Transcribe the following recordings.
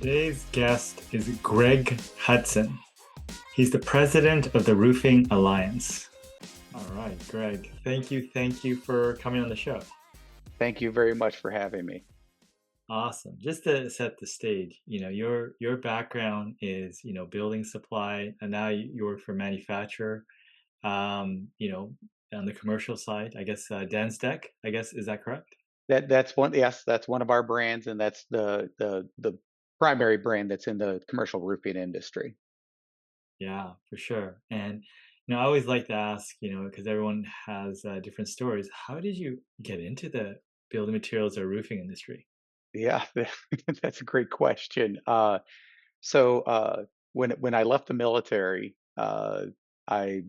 Today's guest is Greg Hudson. He's the president of the Roofing Alliance. All right, Greg, thank you for coming on the show. Thank you very much for having me. Awesome. Just to set the stage, your background is, building supply, and now you work for a manufacturer. On the commercial side, I guess Dan's Deck. I guess is that correct? That's one, yes, that's one of our brands, and that's the primary brand that's in the commercial roofing industry. Yeah, for sure. And I always like to ask, because everyone has different stories. How did you get into the building materials or roofing industry? Yeah, that's a great question. So when I left the military, I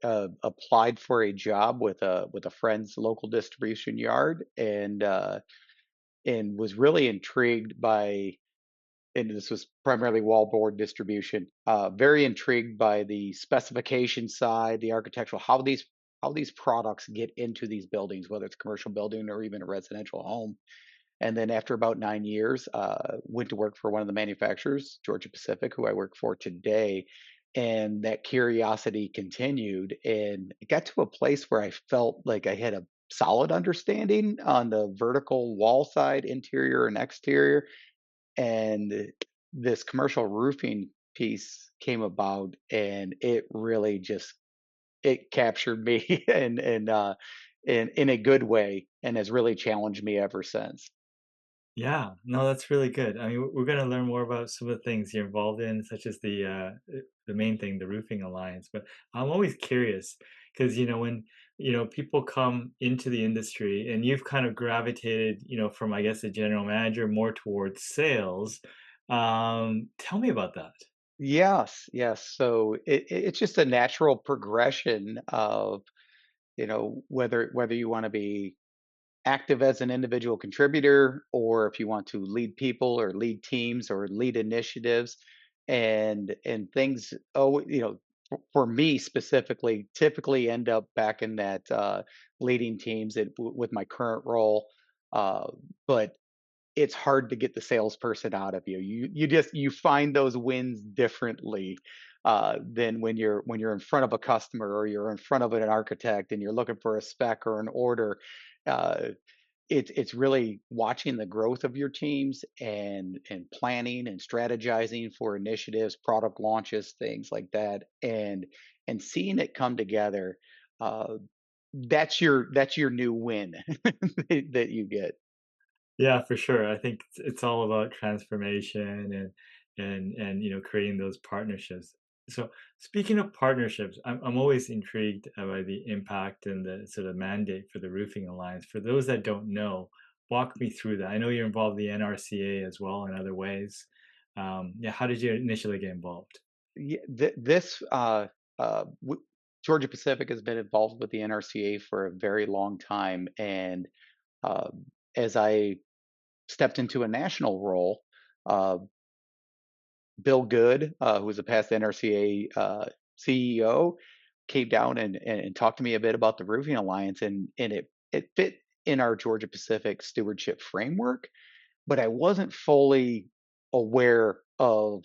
applied for a job with a friend's local distribution yard, and was really intrigued by, and this was primarily wallboard distribution. Very intrigued by the specification side, the architectural, how these products get into these buildings, whether it's a commercial building or even a residential home. And then after about 9 years, went to work for one of the manufacturers, Georgia Pacific, who I work for today. And that curiosity continued, and it got to a place where I felt like I had a solid understanding on the vertical wall side, interior and exterior, and this commercial roofing piece came about, and it really just it captured me in a good way, and has really challenged me ever since. Yeah, no, that's really good. I mean, we're going to learn more about some of the things you're involved in, such as the main thing, the Roofing Alliance. But I'm always curious because when people come into the industry, and you've kind of gravitated, from I guess a general manager more towards sales. Tell me about that. Yes, yes. So it's just a natural progression of, whether you want to be active as an individual contributor, or if you want to lead people or lead teams or lead initiatives, and things, for me specifically, typically end up back in that, leading teams with my current role. uh, but it's hard to get the salesperson out of you. You find those wins differently, than when you're in front of a customer, or you're in front of an architect and you're looking for a spec or an order. Uh, it's really watching the growth of your teams, and planning and strategizing for initiatives, product launches, things like that, and seeing it come together. Uh, that's your new win that you get. Yeah, for sure. I think it's all about transformation and creating those partnerships. So speaking of partnerships, I'm always intrigued by the impact and the sort of mandate for the Roofing Alliance. For those that don't know, walk me through that. I know you're involved in the NRCA as well in other ways. Yeah, how did you initially get involved? Yeah, this Georgia Pacific has been involved with the NRCA for a very long time, and uh, as I stepped into a national role, uh, Bill Good, who was a past NRCA CEO, came down and talked to me a bit about the Roofing Alliance, and it fit in our Georgia Pacific stewardship framework, but I wasn't fully aware of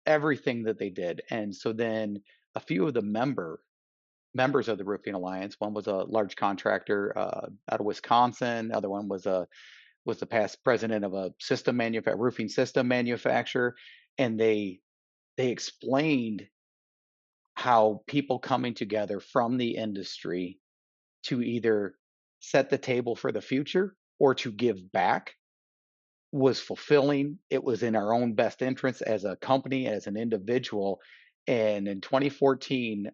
everything that they did. And so then a few of the members of the Roofing Alliance, one was a large contractor out of Wisconsin, the other one was the past president of a roofing system manufacturer, and they explained how people coming together from the industry to either set the table for the future or to give back was fulfilling. It was in our own best interest as a company, as an individual. And in 2014,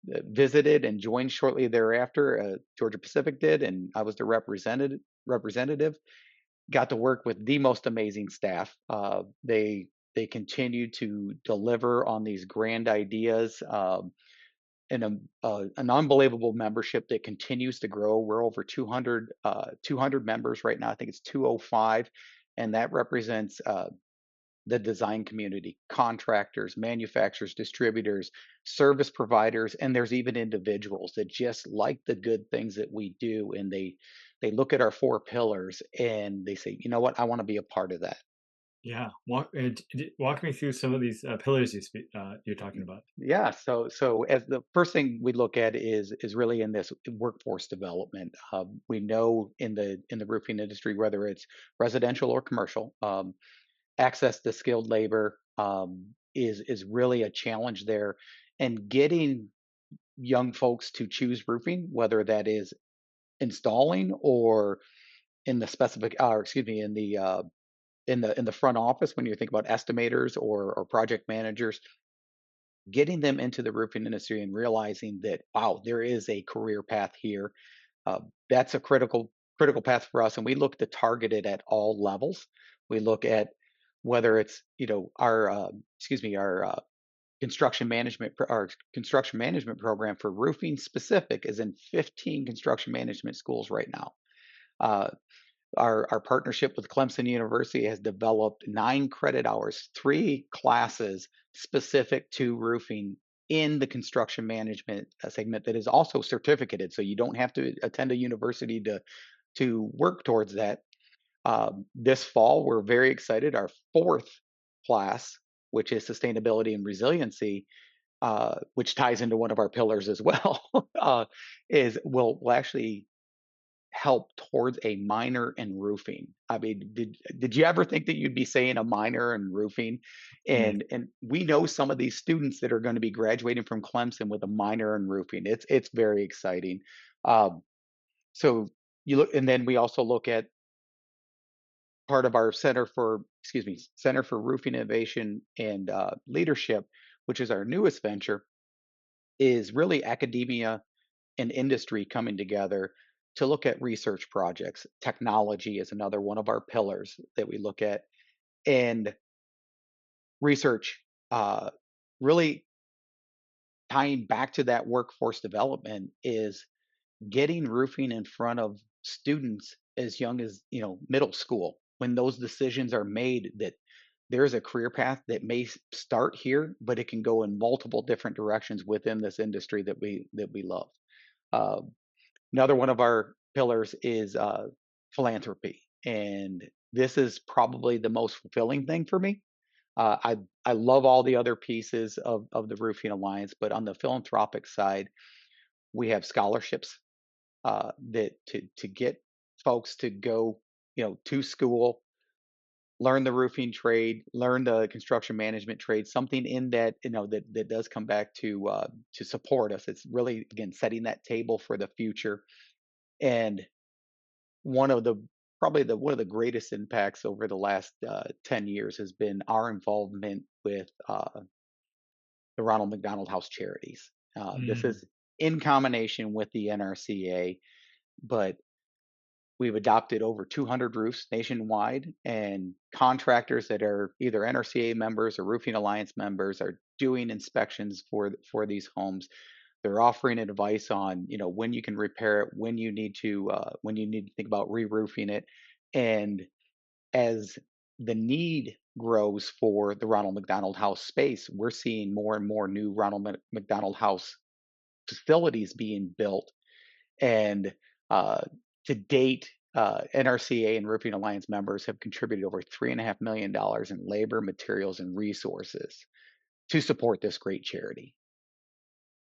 visited and joined shortly thereafter. Georgia Pacific did, and I was the representative. Got to work with the most amazing staff. They continue to deliver on these grand ideas. And an unbelievable membership that continues to grow. We're over 200 members right now. I think it's 205, and that represents the design community, contractors, manufacturers, distributors, service providers, and there's even individuals that just like the good things that we do, and they look at our four pillars and they say, you know what, I want to be a part of that. Yeah. Walk me through some of these pillars you're talking about. Yeah, so as the first thing we look at is really in this workforce development. We know in the roofing industry, whether it's residential or commercial, access to skilled labor is really a challenge there, and getting young folks to choose roofing, whether that is installing or in the or excuse me, in the front office when you think about estimators or project managers, getting them into the roofing industry and realizing that wow, there is a career path here. That's a critical path for us, and we look to target it at all levels. We look at whether it's our excuse me our our construction management program for roofing specific is in 15 construction management schools right now. Uh, our partnership with Clemson University has developed 9 credit hours, 3 classes specific to roofing in the construction management segment that is also certificated. So you don't have to attend a university to work towards that. This fall, we're very excited. Our fourth class, which is sustainability and resiliency, which ties into one of our pillars as well, is will actually help towards a minor in roofing. I mean, did you ever think that you'd be saying a minor in roofing? Yeah. And we know some of these students that are going to be graduating from Clemson with a minor in roofing. It's very exciting. Um, so you look, and then we also look at part of our Center for Roofing Innovation and Leadership, which is our newest venture, is really academia and industry coming together to look at research projects. Technology is another one of our pillars that we look at, and research, really tying back to that workforce development, is getting roofing in front of students as young as middle school, when those decisions are made that there's a career path that may start here, but it can go in multiple different directions within this industry that we love. Uh, Another one of our pillars is philanthropy, and this is probably the most fulfilling thing for me. I love all the other pieces of the Roofing Alliance, but on the philanthropic side, we have scholarships that to get folks to go to school, learn the roofing trade, learn the construction management trade, something in that that does come back to support us. It's really again setting that table for the future. And one of the probably the one of the greatest impacts over the last 10 years has been our involvement with the Ronald McDonald House Charities. This Mm, is in combination with the NRCA, but we've adopted over 200 roofs nationwide, and contractors that are either NRCA members or Roofing Alliance members are doing inspections for these homes. They're offering advice on when you can repair it, when you need to think about re-roofing it, and as the need grows for the Ronald McDonald House space, we're seeing more and more new McDonald House facilities being built. And to date, NRCA and Roofing Alliance members have contributed over $3.5 million in labor, materials, and resources to support this great charity.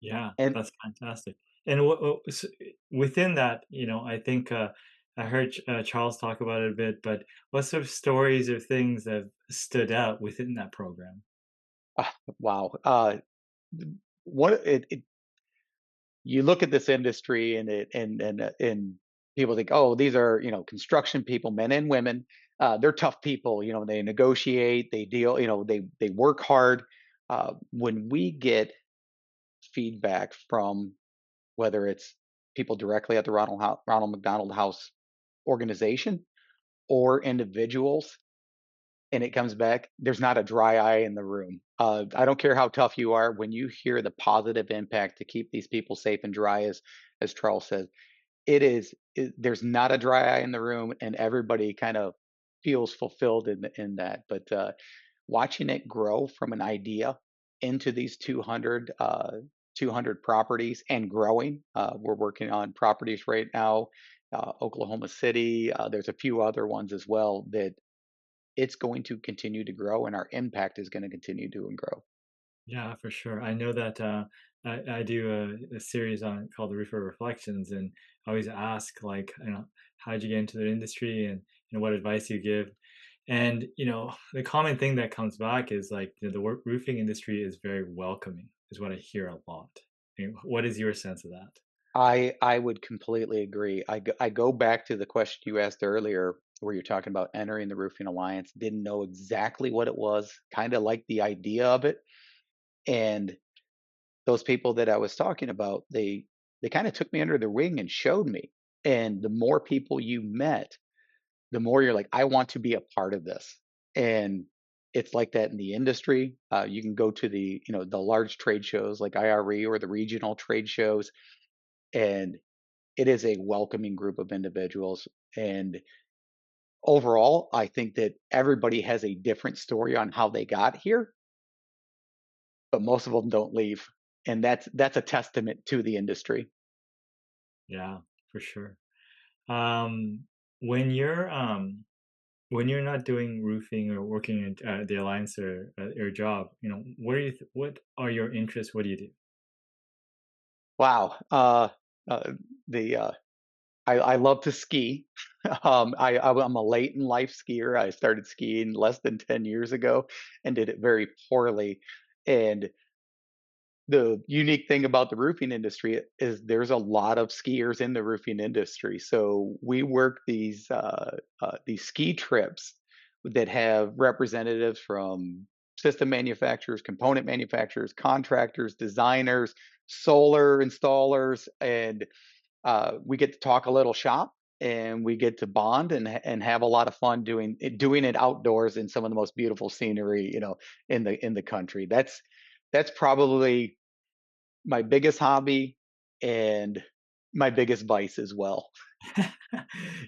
yeah, And that's fantastic. And within that, I think I heard Charles talk about it a bit, but what sort of stories or things have stood out within that program? wow, what it you look at this industry and and people think, oh, these are construction people, men and women. They're tough people. They negotiate, they deal. They work hard. When we get feedback from whether it's people directly at the Ronald McDonald House organization or individuals, and it comes back, there's not a dry eye in the room. I don't care how tough you are. When you hear the positive impact to keep these people safe and dry, as Charles says, there's not a dry eye in the room, and everybody kind of feels fulfilled in that. But watching it grow from an idea into these 200 properties and growing. We're working on properties right now, Oklahoma City. There's a few other ones as well that it's going to continue to grow and our impact is going to continue to and grow. Yeah, for sure. I know that I do a series on called the Roofer Reflections, and I always ask like, how'd you get into the industry, and what advice you give. And the common thing that comes back is like the roofing industry is very welcoming, is what I hear a lot. What is your sense of that? I would completely agree. I go back to the question you asked earlier where you're talking about entering the roofing alliance, didn't know exactly what it was, kind of like the idea of it. And those people that I was talking about, they kind of took me under their wing and showed me. And the more people you met, the more you're like, I want to be a part of this. And it's like that in the industry. You can go to the large trade shows like IRE or the regional trade shows, and it is a welcoming group of individuals. And overall, I think that everybody has a different story on how they got here, but most of them don't leave. And that's a testament to the industry. Yeah, for sure. Um, when you're when you're not doing roofing or working at the alliance or your job, what are your interests? What do you do? Wow. Uh, the I love to ski. I'm a late in life skier. I started skiing less than 10 years ago and did it very poorly. And the unique thing about the roofing industry is there's a lot of skiers in the roofing industry. So we work these ski trips that have representatives from system manufacturers, component manufacturers, contractors, designers, solar installers, and we get to talk a little shop and we get to bond and have a lot of fun doing it outdoors in some of the most beautiful scenery, in the country. That's probably my biggest hobby and my biggest vice as well.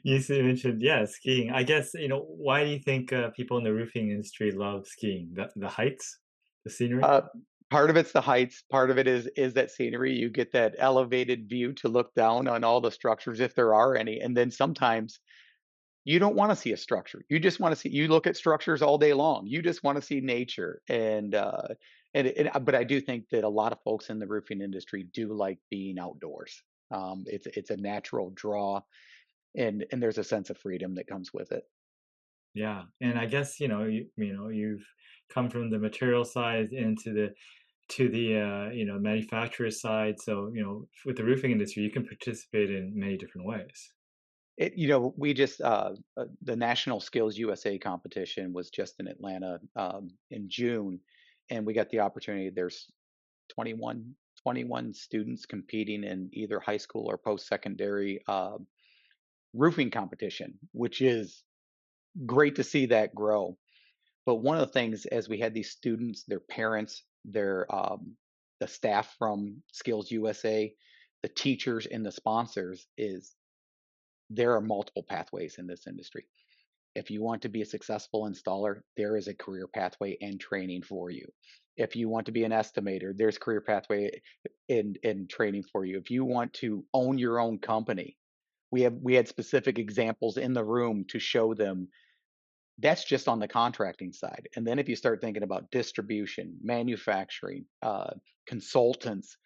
Mentioned, yeah, skiing. I guess, why do you think people in the roofing industry love skiing? The heights, the scenery? Uh, Part of it's the heights, part of it is that scenery. You get that elevated view to look down on all the structures if there are any, and then sometimes you don't wanna see a structure. You just wanna see you look at structures all day long. You just wanna see nature, but I do think that a lot of folks in the roofing industry do like being outdoors. It's a natural draw, and there's a sense of freedom that comes with it. Yeah, and I guess, you've come from the material side into the manufacturer side. So, with the roofing industry, you can participate in many different ways. We just the National Skills USA competition was just in Atlanta in June, and we got the opportunity. There's 21 students competing in either high school or post secondary roofing competition, which is great to see that grow. But one of the things, as we had these students, their parents, the staff from Skills USA, the teachers, and the sponsors, is there are multiple pathways in this industry. If you want to be a successful installer, there is a career pathway and training for you. If you want to be an estimator, there's career pathway in training for you. If you want to own your own company, we had specific examples in the room to show them. That's just on the contracting side. And then if you start thinking about distribution, manufacturing, consultants,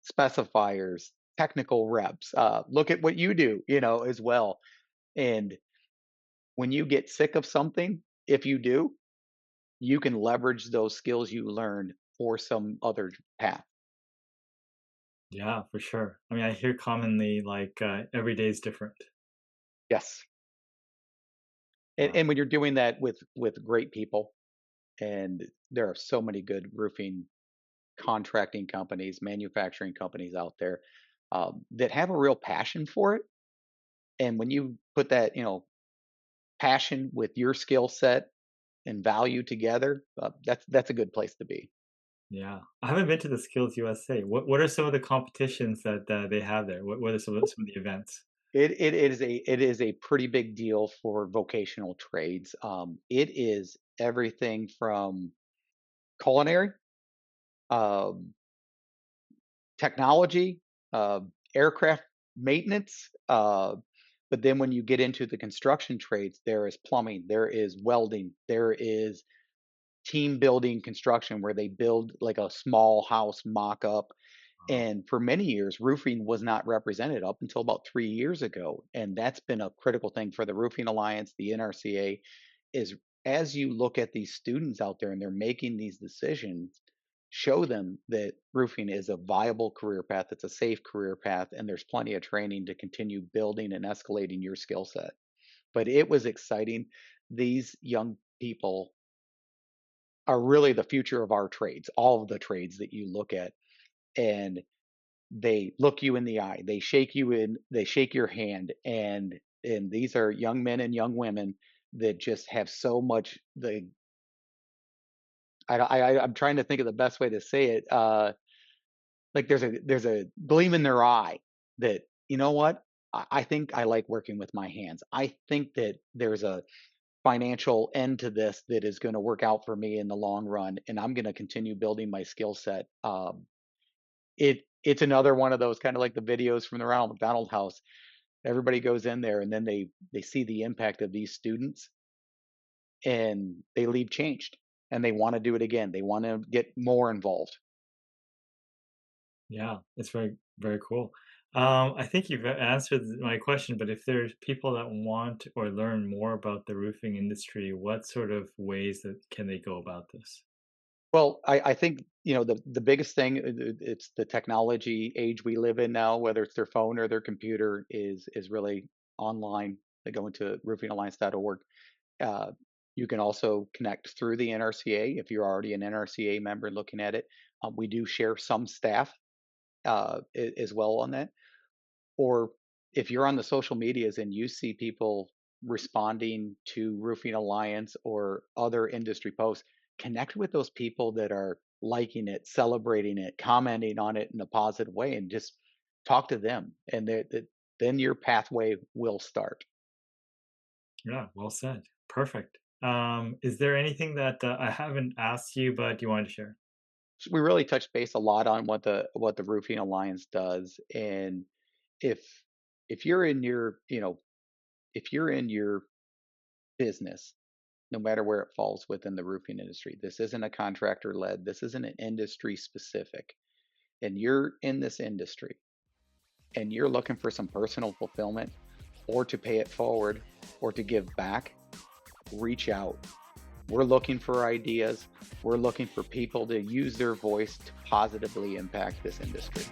specifiers, technical reps, look at what you do, as well. And when you get sick of something, if you do, you can leverage those skills you learned for some other path. Yeah, for sure. I mean, I hear commonly like every day is different. Yes. And, Yeah. and when you're doing that with great people, and there are so many good roofing contracting companies, manufacturing companies out there that have a real passion for it. And when you put that, passion with your skill set and value together, that's a good place to be. Yeah. I haven't been to the Skills USA. What are some of the competitions that they have there? What are some of the events? It is a pretty big deal for vocational trades. It is everything from culinary, um, technology, uh, aircraft maintenance. But then when you get into the construction trades, there is plumbing, there is welding, there is team building construction where they build like a small house mock up. Oh, And for many years, roofing was not represented up until about 3 years ago. And that's been a critical thing for the Roofing Alliance, the NRCA, is as you look at these students out there and they're making these decisions, show them that roofing is a viable career path, it's a safe career path, and there's plenty of training to continue building and escalating your skill set. But it was exciting. These young people are really the future of our trades, all of the trades that you look at. And they look you in the eye, they shake your hand, and these are young men and young women that just have so much the I'm trying to think of the best way to say it. Like there's a gleam in their eye that, you know what? I think I like working with my hands. I think that there's a financial end to this that is going to work out for me in the long run, and I'm going to continue building my skill set. It's another one of those kind of like the videos from the Ronald McDonald House. Everybody goes in there and then they see the impact of these students and they leave changed and they want to do it again. They want to get more involved. yeah, it's very cool. I think you've answered my question, but if there's people that want or learn more about the roofing industry, what sort of ways that can they go about this? Well, I think, the biggest thing, it's the technology age we live in now, whether it's their phone or their computer is really online. They go into roofingalliance.org. Uh, you can also connect through the NRCA if you're already an NRCA member looking at it. We do share some staff as well on that. Or if you're on the social medias and you see people responding to Roofing Alliance or other industry posts, connect with those people that are liking it, celebrating it, commenting on it in a positive way, and just talk to them. And then your pathway will start. Yeah, well said. Perfect. Is there anything that I haven't asked you, but you wanted to share? So we really touched base a lot on what the Roofing Alliance does, and if if you're in your if you're in your business, no matter where it falls within the roofing industry. This isn't a contractor led, this isn't an industry specific. And you're in this industry and you're looking for some personal fulfillment or to pay it forward or to give back, reach out. We're looking for ideas. We're looking for people to use their voice to positively impact this industry.